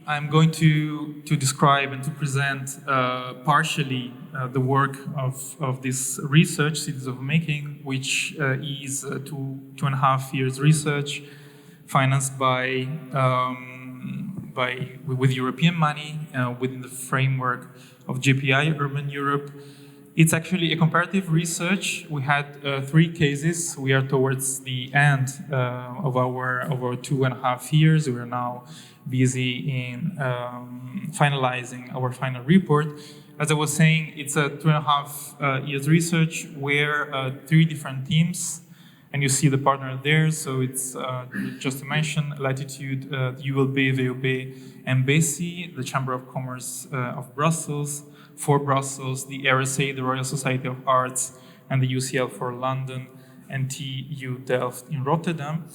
I'm going to describe and to present partially the work of this research, Cities of Making, which is 2.5 years research financed with European money within the framework of JPI Urban Europe. It's actually a comparative research. We had 3 cases. We are towards the end of our 2.5 years. We are now busy in finalizing our final report. As I was saying, it's a 2.5 years research where 3 different teams, and you see the partner there. So it's just to mention Latitude, ULB, VOB, and BESI, the Chamber of Commerce of Brussels, for Brussels, the RSA, the Royal Society of Arts, and the UCL for London, and TU Delft in Rotterdam.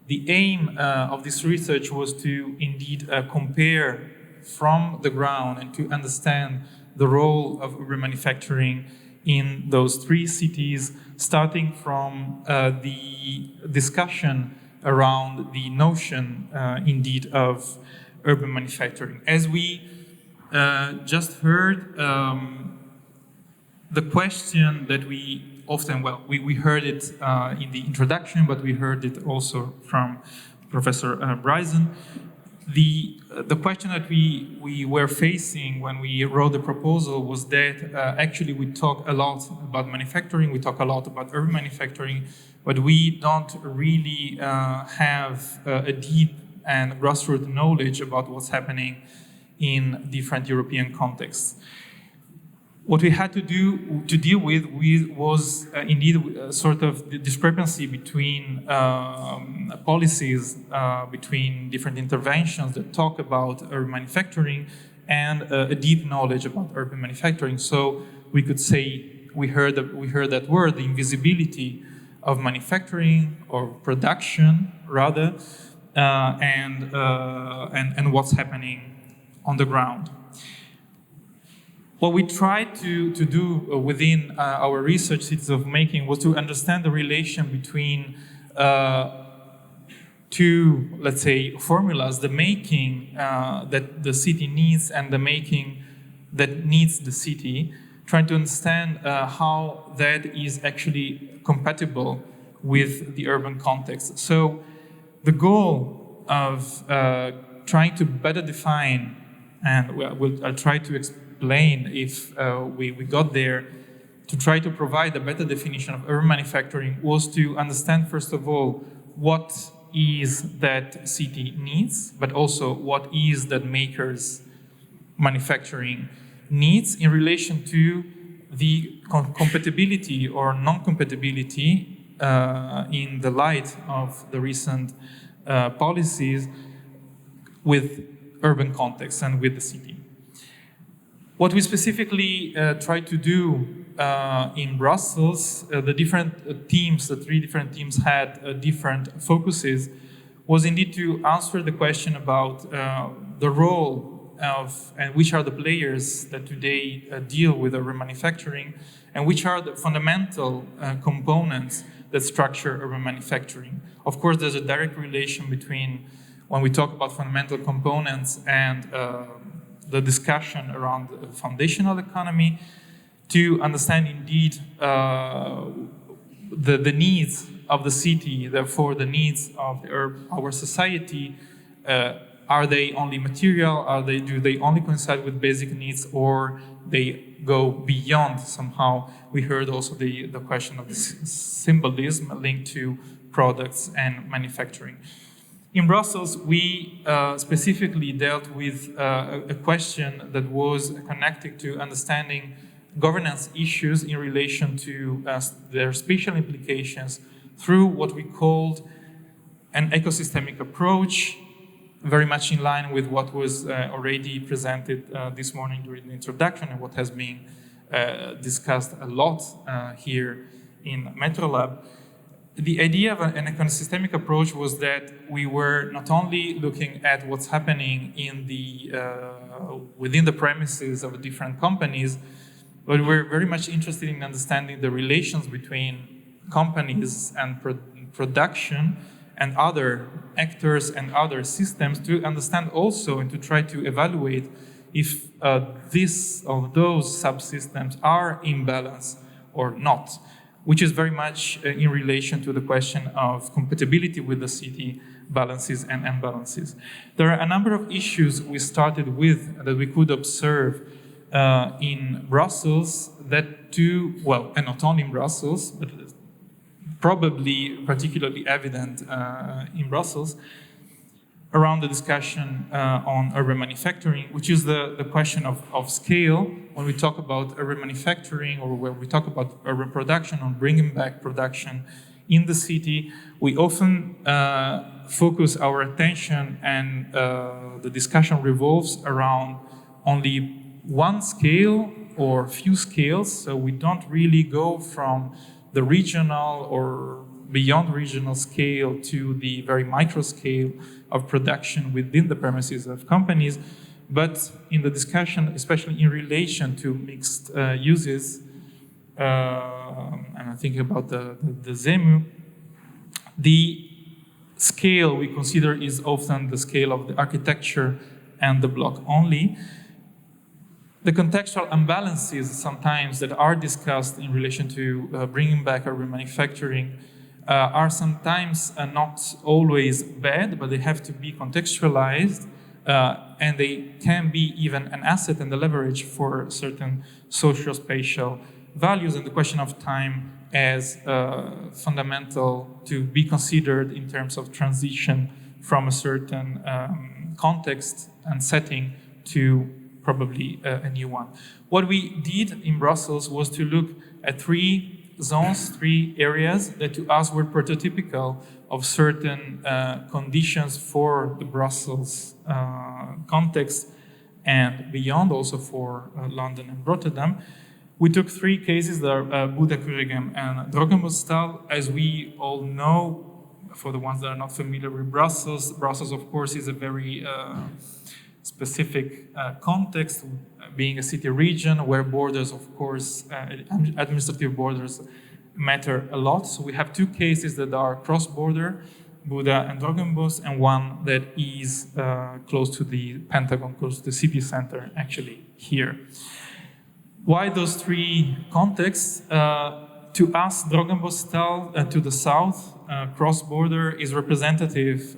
The aim of this research was to indeed compare from the ground and to understand the role of urban manufacturing in those 3 cities, starting from the discussion around the notion indeed of urban manufacturing. As we just heard, the question that we often, we heard it in the introduction, but we heard it also from Professor Bryson. The question that we were facing when we wrote the proposal was that actually we talk a lot about manufacturing, we talk a lot about urban manufacturing, but we don't really have a deep and grassroots knowledge about what's happening in different European contexts. What we had to deal with was indeed a sort of the discrepancy between policies, between different interventions that talk about urban manufacturing and a deep knowledge about urban manufacturing. So we could say we heard that word, the invisibility of manufacturing or production rather, and what's happening on the ground. What we tried to do within our research, Cities of Making, was to understand the relation between 2, let's say, formulas, the making that the city needs and the making that needs the city, trying to understand how that is actually compatible with the urban context. So the goal of trying to better define, and I'll try to explain if we got there, to try to provide a better definition of urban manufacturing was to understand, first of all, what is that city needs, but also what is that maker's manufacturing needs in relation to the compatibility or non-compatibility in the light of the recent policies with urban context and with the city. What we specifically tried to do in Brussels, the different teams, the 3 different teams had different focuses, was indeed to answer the question about the role of, and which are the players that today deal with urban manufacturing, and which are the fundamental components that structure urban manufacturing. Of course, there's a direct relation between when we talk about fundamental components and the discussion around the foundational economy, to understand indeed the needs of the city, therefore the needs of our society. Are they only material? Do they only coincide with basic needs, or they go beyond somehow? We heard also the question of the symbolism linked to products and manufacturing. In Brussels, we specifically dealt with a question that was connected to understanding governance issues in relation to their spatial implications through what we called an ecosystemic approach, very much in line with what was already presented this morning during the introduction and what has been discussed a lot here in Metrolab. The idea of an ecosystemic approach was that we were not only looking at what's happening in within the premises of different companies, but we're very much interested in understanding the relations between companies and production and other actors and other systems to understand also and to try to evaluate if this or those subsystems are in balance or not, which is very much in relation to the question of compatibility with the city balances and imbalances. There are a number of issues we started with that we could observe in Brussels that do, well, and not only in Brussels, but probably particularly evident in Brussels, around the discussion on urban manufacturing, which is the question of scale. When we talk about urban manufacturing or when we talk about urban production or bringing back production in the city, we often focus our attention and the discussion revolves around only one scale or few scales. So we don't really go from the regional or beyond regional scale to the very micro scale of production within the premises of companies. But in the discussion, especially in relation to mixed uses, and I'm thinking about the ZEMU, the scale we consider is often the scale of the architecture and the block only. The contextual imbalances sometimes that are discussed in relation to bringing back urban manufacturing are sometimes not always bad, but they have to be contextualized, and they can be even an asset and a leverage for certain socio-spatial values, and the question of time as fundamental to be considered in terms of transition from a certain context and setting to probably a new one. What we did in Brussels was to look at three zones, three areas that to us were prototypical of certain conditions for the Brussels context and beyond, also for London and Rotterdam. We took three cases that are Buda, Kuregem, and Drogenbostal. As we all know, for the ones that are not familiar with Brussels, Brussels, of course, is a very specific context, being a city region where borders, of course, administrative borders matter a lot. So we have two cases that are cross-border, Buda and Drogenbos, and one that is close to the Pentagon, close to the city center, actually here. Why those three contexts? To us, Drogenbostal to the south, cross-border, is representative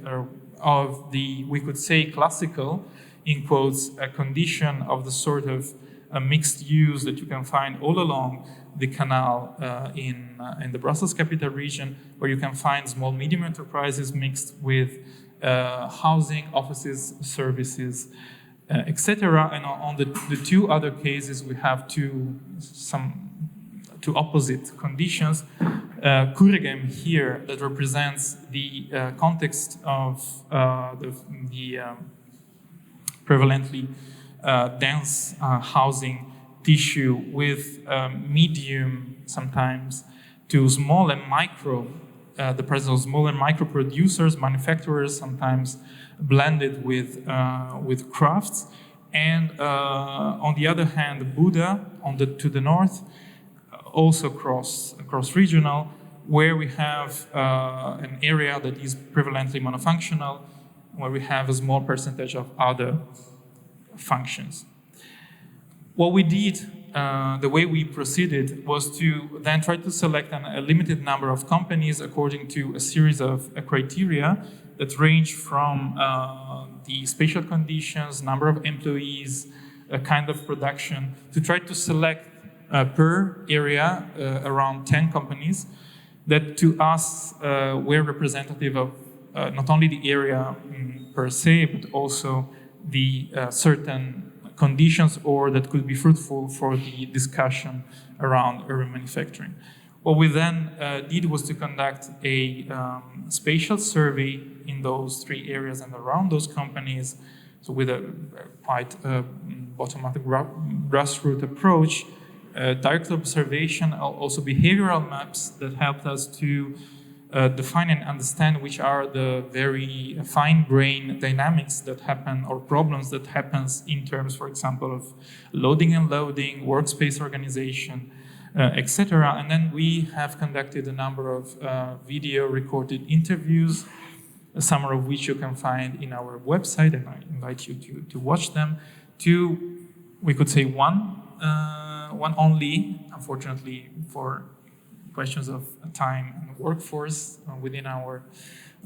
of the, we could say, classical, in quotes, a condition of the sort of mixed use that you can find all along the canal in the Brussels capital region, where you can find small, medium enterprises mixed with housing, offices, services, etc. And on the two other cases, we have two opposite conditions. Kuregem here, that represents the context of the prevalently dense housing tissue with medium, sometimes, to small and micro, the presence of small and micro producers, manufacturers, sometimes blended with crafts. And on the other hand, Buda to the north, also cross-regional, where we have an area that is prevalently monofunctional, where we have a small percentage of other functions. What we did, the way we proceeded, was to then try to select a limited number of companies according to a series of criteria that range from the spatial conditions, number of employees, kind of production, to try to select per area around 10 companies that to us were representative of not only the area per se, but also the certain conditions or that could be fruitful for the discussion around urban manufacturing. What we then did was to conduct a spatial survey in those three areas and around those companies, so with a quite bottom-up grassroots approach, direct observation, also behavioral maps that helped us to define and understand which are the very fine-grained dynamics that happen or problems that happens in terms, for example, of loading and loading, workspace organization, etc. And then we have conducted a number of video recorded interviews some of which you can find in our website, and I invite you to watch them. Two, we could say one only, unfortunately, for questions of time and workforce within our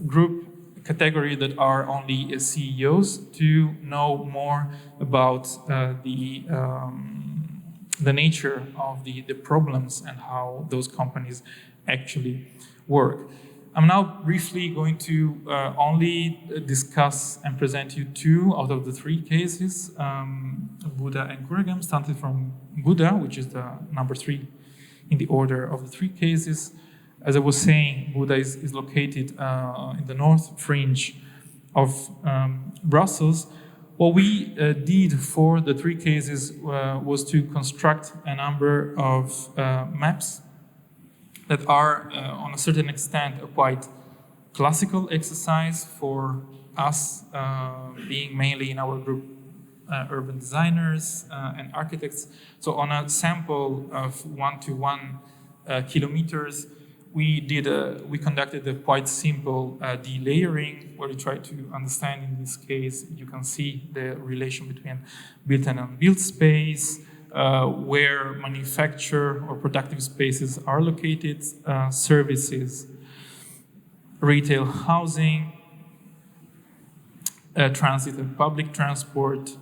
group category, that are only CEOs, to know more about the nature of the problems and how those companies actually work. I'm now briefly going to only discuss and present you 2 out of the 3 cases, Buda and Kuragam, starting from Buda, which is the number 3 in the order of the 3 cases. As I was saying, Buda is located in the north fringe of Brussels. What we did for the 3 cases was to construct a number of maps that are, on a certain extent, a quite classical exercise for us, being mainly in our group urban designers and architects. So on a sample of 1 to 1 kilometers, we conducted a quite simple delayering, where we tried to understand, in this case, you can see the relation between built and unbuilt space, where manufacture or productive spaces are located, services, retail, housing, transit and public transport,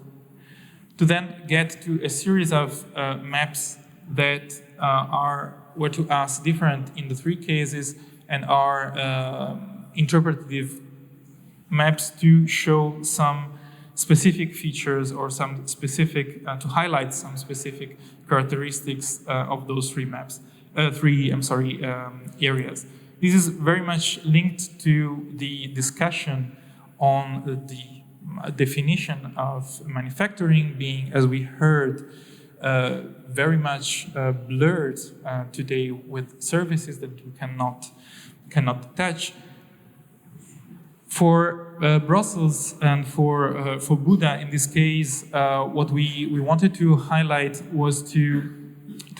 to then get to a series of maps that were to us different in the 3 cases, and are interpretative maps to show some specific features or some specific, to highlight some specific characteristics of those 3 maps, areas. This is very much linked to the discussion on the definition of manufacturing being, as we heard, very much blurred today with services that you cannot detach. For Brussels and for Buda, in this case, what we wanted to highlight was to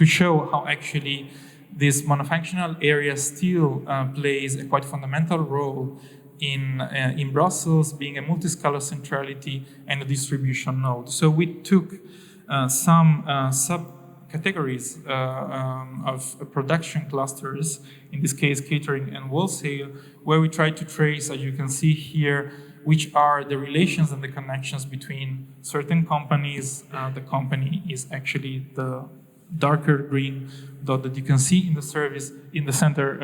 show how actually this monofunctional area still plays a quite fundamental role in Brussels, being a multi-scalar centrality and a distribution node. So we took some subcategories of production clusters, in this case catering and wholesale, where we try to trace, as you can see here, which are the relations and the connections between certain companies. The company is actually the darker green dot that you can see in the service in the center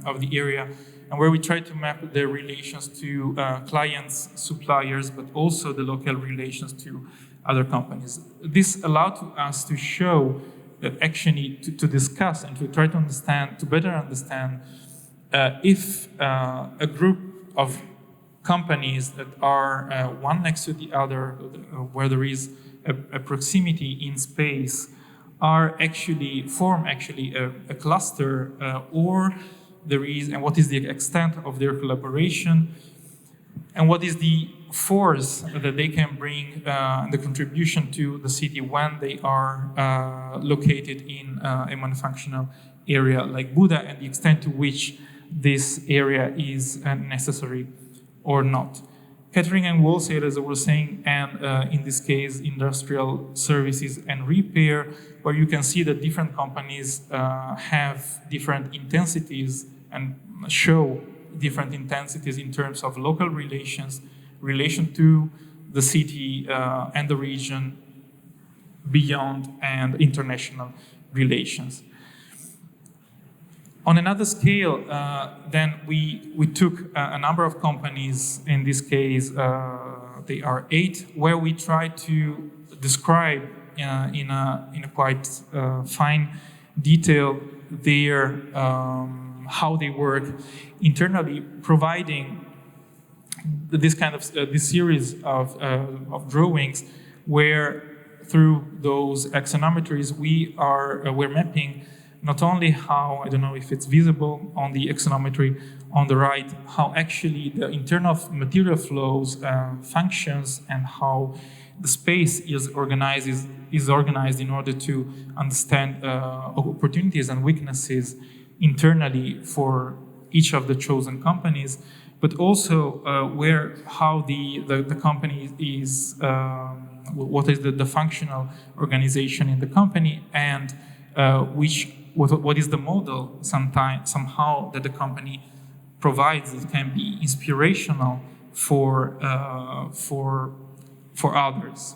of the area, and where we try to map the relations to clients, suppliers, but also the local relations to other companies. This allowed us to show that actually to discuss and to try to understand, to better understand if a group of companies that are one next to the other, where there is a proximity in space, form a cluster, or there is, and what is the extent of their collaboration, and what is the force that they can bring, the contribution to the city when they are located in a monofunctional area like Buda, and the extent to which this area is necessary or not. Catering and wholesale, as I was saying, and in this case, industrial services and repair, where you can see that different companies have different intensities and show different intensities in terms of local relations, relation to the city and the region, beyond, and international relations. On another scale, then we took a number of companies, in this case they are 8, where we tried to describe in a quite fine detail their how they work internally, providing this kind of this series of drawings, where through those axonometries we're mapping not only how, I don't know if it's visible on the axonometry on the right, how actually the internal material flows functions, and how the space is organized in order to understand opportunities and weaknesses internally for each of the chosen companies. but also how the company is, what is the functional organization in the company, and what is the model somehow that the company provides that can be inspirational for others.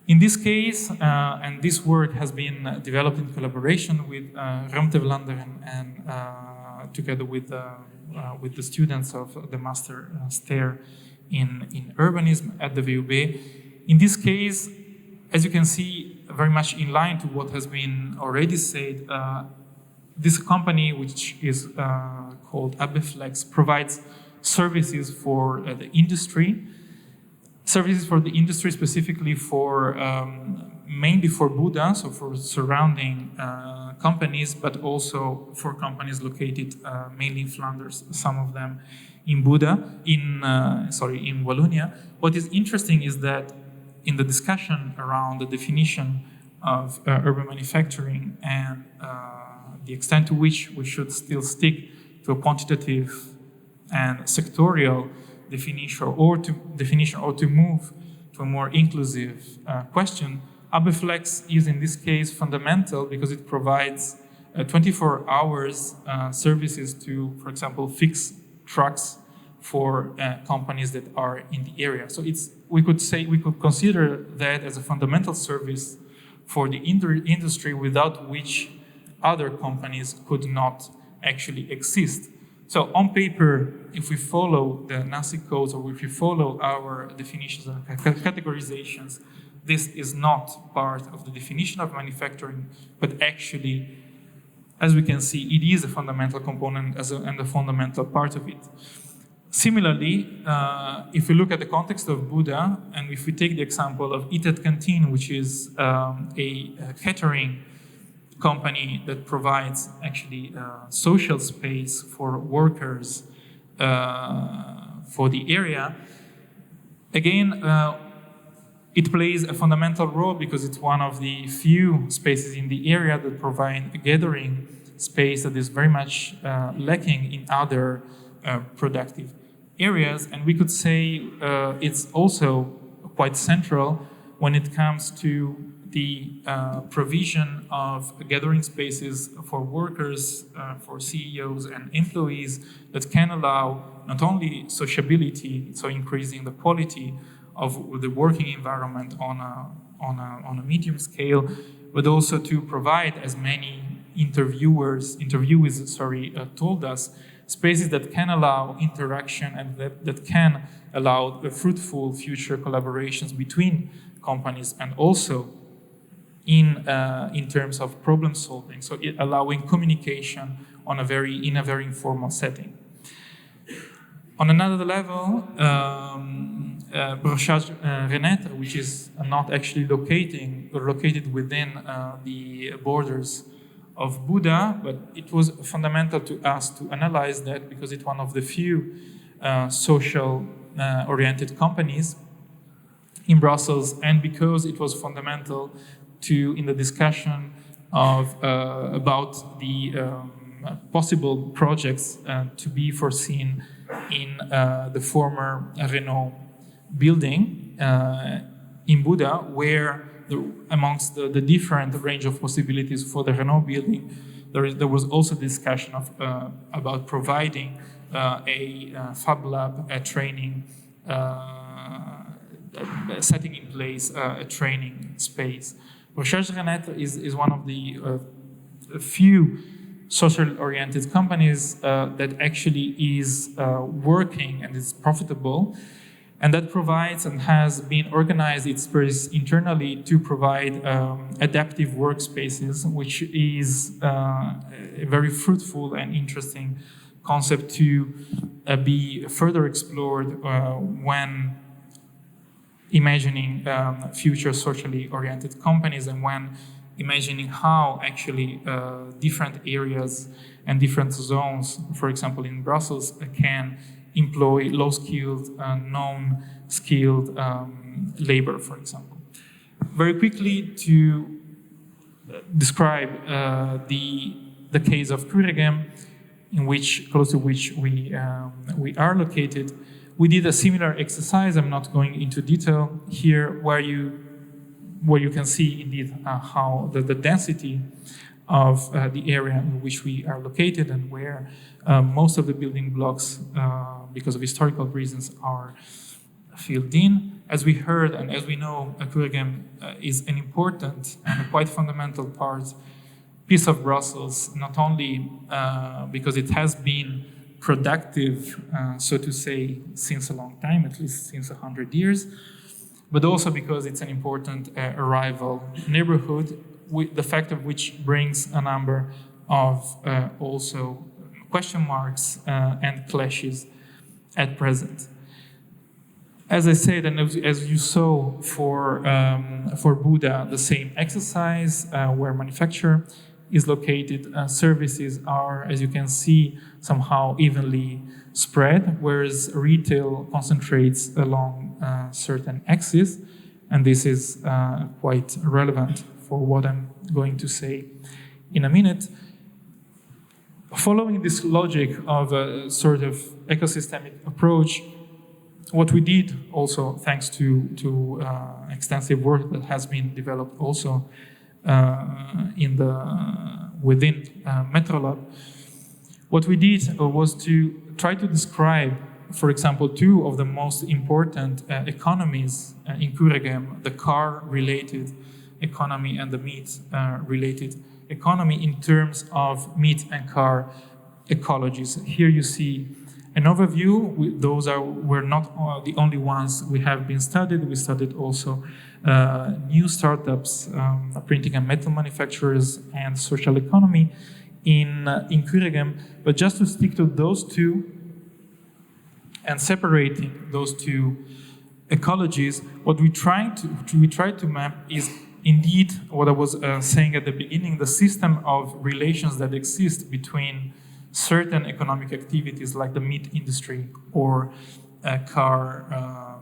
In this case, and this work has been developed in collaboration with Ruimte Vlaanderen and together with the students of the Master Stair in Urbanism at the VUB. In this case, as you can see, very much in line to what has been already said, this company, which is called Abeflex, provides services for the industry. Services for the industry, specifically for mainly for Buda, so for surrounding companies, but also for companies located mainly in Flanders, some of them in in Wallonia. What is interesting is that in the discussion around the definition of urban manufacturing and the extent to which we should still stick to a quantitative and sectorial definition or to move to a more inclusive question, Abeflex is in this case fundamental because it provides 24 hours services to, for example, fix trucks for companies that are in the area. So we could consider that as a fundamental service for the industry without which other companies could not actually exist. So on paper, if we follow the NASI codes or if we follow our definitions and categorizations, this is not part of the definition of manufacturing, but actually, as we can see, it is a fundamental component and a fundamental part of it. Similarly, if we look at the context of Buda, and if we take the example of Eat Canteen, which is a catering company that provides actually social space for workers for the area, again, it plays a fundamental role because it's one of the few spaces in the area that provide a gathering space that is very much lacking in other productive areas. And we could say it's also quite central when it comes to the provision of gathering spaces for workers, for CEOs and employees that can allow not only sociability, so increasing the quality of the working environment on a medium scale, but also to provide, as many interviewees told us, spaces that can allow interaction and that can allow fruitful future collaborations between companies, and also in terms of problem solving, so allowing communication in a very informal setting. On another level, Brochage Renette, which is not actually located within the borders of Buda, but it was fundamental to us to analyze that because it's one of the few social-oriented companies in Brussels, and because it was fundamental in the discussion about the possible projects to be foreseen in the former Renault building in Buda, where amongst the different range of possibilities for the Renault building, there was also discussion about providing a Fab Lab, a training, setting in place a training space. Recherche Renette is one of the few social-oriented companies that actually is working and is profitable, and that provides and has been organized its space internally to provide adaptive workspaces, which is a very fruitful and interesting concept to be further explored when imagining future socially oriented companies, and when imagining how actually different areas and different zones, for example in Brussels, can employ low-skilled, non-skilled labor, for example. Very quickly to describe the case of Kuregem, close to which we are located. We did a similar exercise. I'm not going into detail here, where you can see indeed how the density of the area in which we are located and where most of the building blocks, because of historical reasons, are filled in. As we heard and as we know, Kuregem is an important and a quite fundamental piece of Brussels, not only because it has been productive, so to say, since a long time, at least since 100 years, but also because it's an important arrival neighborhood, the fact of which brings a number of also question marks and clashes at present. As I said, and as you saw for Buda, the same exercise where manufacture is located, services are, as you can see, somehow evenly spread, whereas retail concentrates along certain axes, and this is quite relevant for what I'm going to say in a minute. Following this logic of a sort of ecosystemic approach, what we did also, thanks to extensive work that has been developed also within Metrolab, what we did was to try to describe, for example, two of the most important economies in Kuregem, the car-related economy and the meat-related economy in terms of meat and car ecologies. Here you see an overview. Those were not the only ones we have been studied. We studied also new startups, printing and metal manufacturers, and social economy in Kuregem. But just to stick to those two and separating those two ecologies, what we try to map is indeed what I was saying at the beginning: the system of relations that exist between certain economic activities like the meat industry or car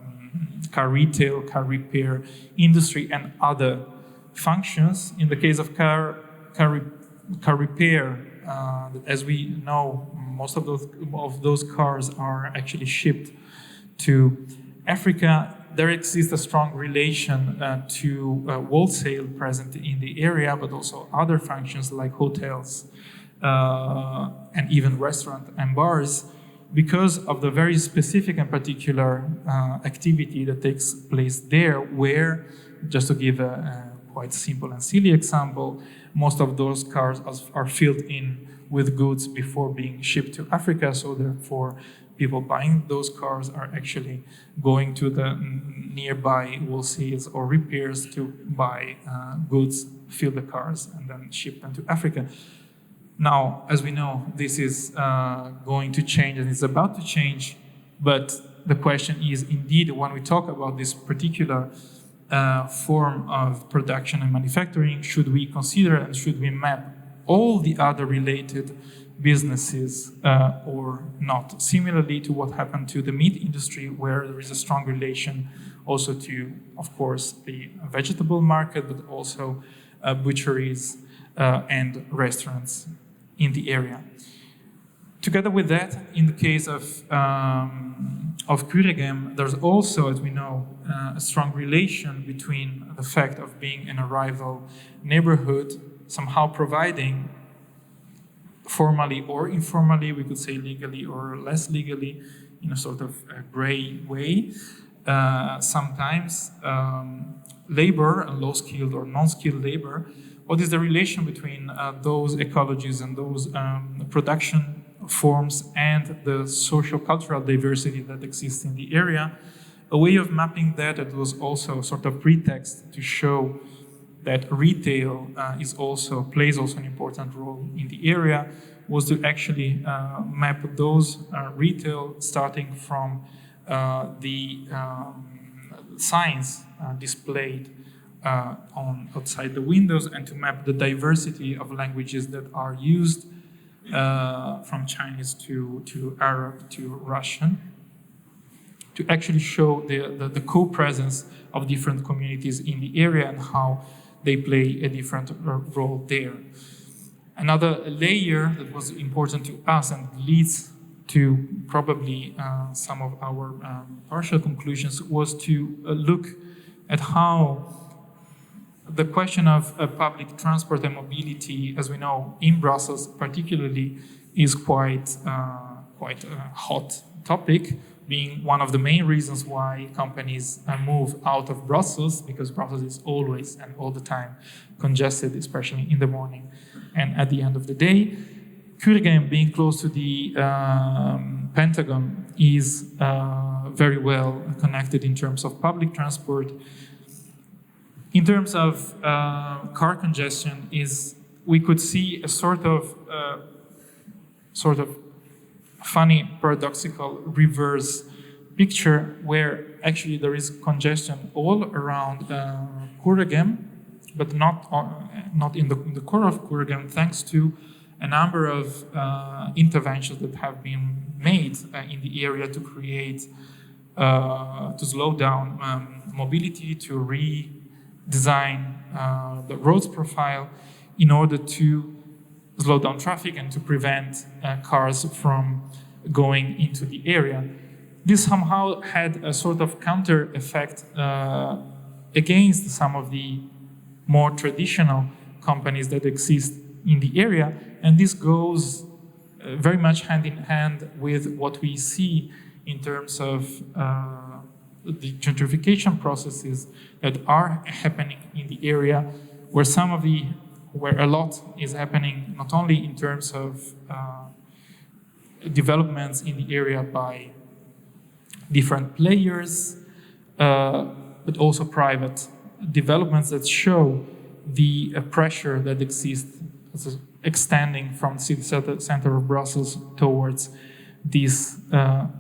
retail, car repair industry, and other functions. In the case of car repair, as we know, most of those cars are actually shipped to Africa. There exists a strong relation to wholesale present in the area, but also other functions like hotels, and even restaurants and bars, because of the very specific and particular activity that takes place there, where, just to give a quite simple and silly example, most of those cars are filled in with goods before being shipped to Africa, so therefore people buying those cars are actually going to the nearby wholesales or repairs to buy goods, fill the cars, and then ship them to Africa. Now, as we know, this is going to change and it's about to change, but the question is, indeed, when we talk about this particular form of production and manufacturing, should we consider and should we map all the other related businesses or not? Similarly to what happened to the meat industry, where there is a strong relation also to, of course, the vegetable market, but also butcheries and restaurants in the area. Together with that, in the case of Kuregem, there's also, as we know, a strong relation between the fact of being an arrival neighborhood, somehow providing, formally or informally, we could say legally or less legally, in a sort of a gray way, sometimes labor, low-skilled or non-skilled labor. What is the relation between those ecologies and those production forms and the social-cultural diversity that exists in the area? A way of mapping that, it was also a sort of pretext to show that retail plays also an important role in the area, was to actually map those retail starting from the signs displayed outside the windows, and to map the diversity of languages that are used from Chinese to Arab to Russian, to actually show the co-presence of different communities in the area and how they play a different role there. Another layer that was important to us and leads to probably some of our partial conclusions was to look at how the question of public transport and mobility, as we know, in Brussels particularly, is quite a hot topic, being one of the main reasons why companies move out of Brussels, because Brussels is always and all the time congested, especially in the morning and at the end of the day. Kuregem, being close to the Pentagon, is very well connected in terms of public transport. In terms of car congestion, we could see a sort of funny, paradoxical reverse picture where actually there is congestion all around Kuregem, but not in the core of Kuregem, thanks to a number of interventions that have been made in the area to create, to slow down mobility, to redesign the roads profile in order to slow down traffic and to prevent cars from going into the area. This somehow had a sort of counter effect against some of the more traditional companies that exist in the area, and this goes very much hand in hand with what we see in terms of the gentrification processes that are happening in the area, where a lot is happening, not only in terms of developments in the area by different players, but also private developments that show the pressure that exists extending from the city center of Brussels towards this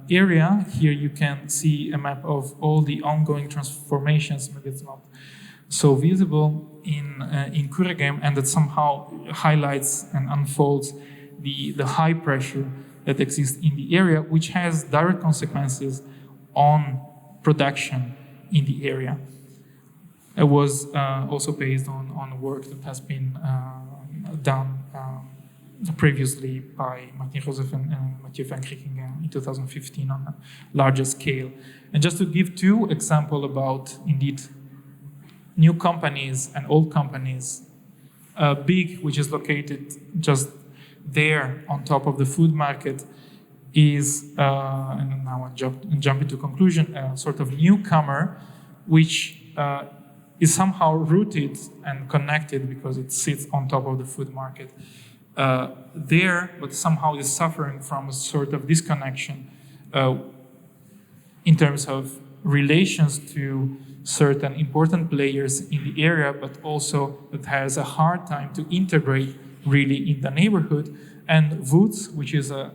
area. Here you can see a map of all the ongoing transformations. Maybe it's not so visible in Kuregem, and that somehow highlights and unfolds the high pressure that exists in the area, which has direct consequences on production in the area. It was also based on work that has been done previously by Martin Joseph and Mathieu van Kriekingen in 2015 on a larger scale. And just to give two examples about, indeed, new companies and old companies, Big, which is located just there on top of the food market, is, and now I jump into conclusion, a sort of newcomer, which is somehow rooted and connected because it sits on top of the food market there, but somehow is suffering from a sort of disconnection in terms of relations to certain important players in the area, but also that has a hard time to integrate really in the neighborhood. And Woods, which is a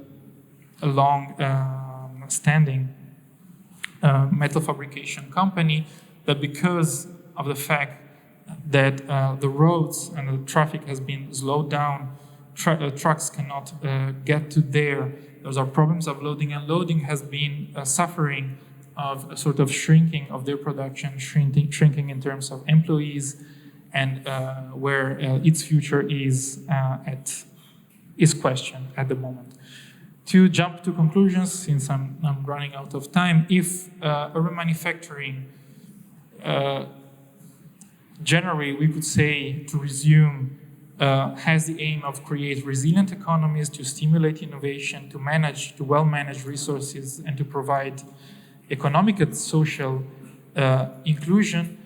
long-standing metal fabrication company, that because of the fact that the roads and the traffic has been slowed down, trucks cannot get to there. Those are problems of loading and loading, has been suffering of a sort of shrinking of their production, shrinking in terms of employees, and where its future is questioned at the moment. To jump to conclusions, since I'm running out of time, if urban manufacturing, generally we could say to resume, has the aim of create resilient economies, to stimulate innovation, to well manage resources, and to provide economic and social inclusion.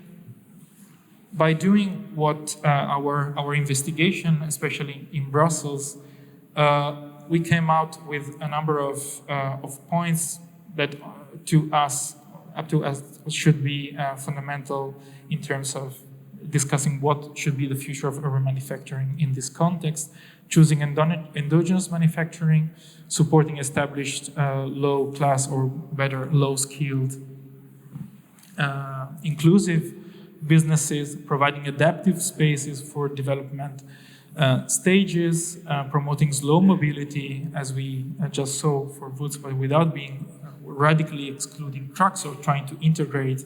By doing what our investigation, especially in Brussels, we came out with a number of points that up to us should be fundamental in terms of discussing what should be the future of urban manufacturing in this context: choosing endogenous manufacturing, supporting established low-class or better low-skilled inclusive businesses, providing adaptive spaces for development stages, promoting slow mobility, as we just saw for Woods, but without being radically excluding trucks or trying to integrate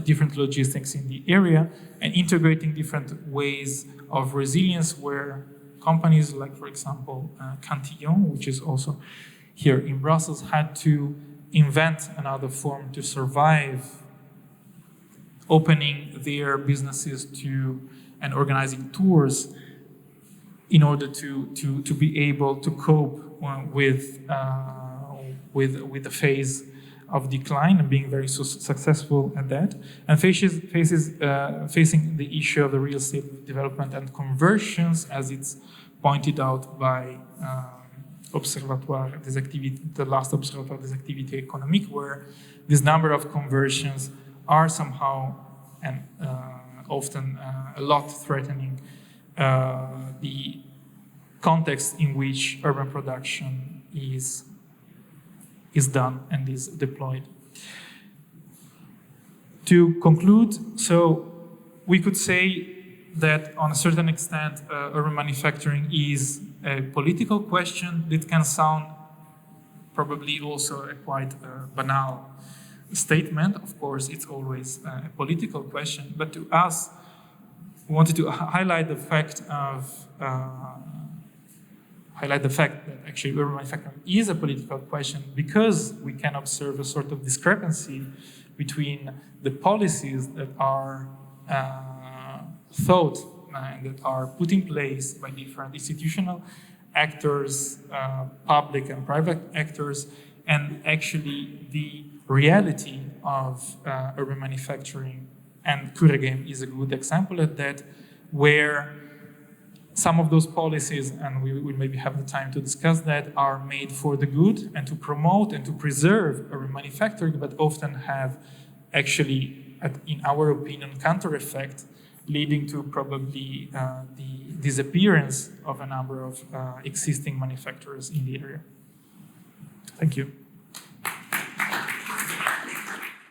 different logistics in the area, and integrating different ways of resilience where companies like, for example, Cantillon, which is also here in Brussels, had to invent another form to survive, opening their businesses to and organizing tours in order to be able to cope with the phase of decline and being very successful at that, and facing the issue of the real estate development and conversions, as it's pointed out by Observatoire des Activités, the last Observatoire des Activités Économiques, where this number of conversions are somehow and often a lot threatening the context in which urban production is done and is deployed. To conclude, so we could say that on a certain extent, urban manufacturing is a political question that can sound probably also a quite banal statement. Of course, it's always a political question, but to us, we wanted to highlight the fact that actually urban manufacturing is a political question, because we can observe a sort of discrepancy between the policies that are thought and that are put in place by different institutional actors, public and private actors, and actually the reality of urban manufacturing. And Kuregame is a good example of that, where some of those policies, and we will maybe have the time to discuss that, are made for the good and to promote and to preserve urban manufacturing, but often have actually, in our opinion, counter effect, leading to probably the disappearance of a number of existing manufacturers in the area. Thank you.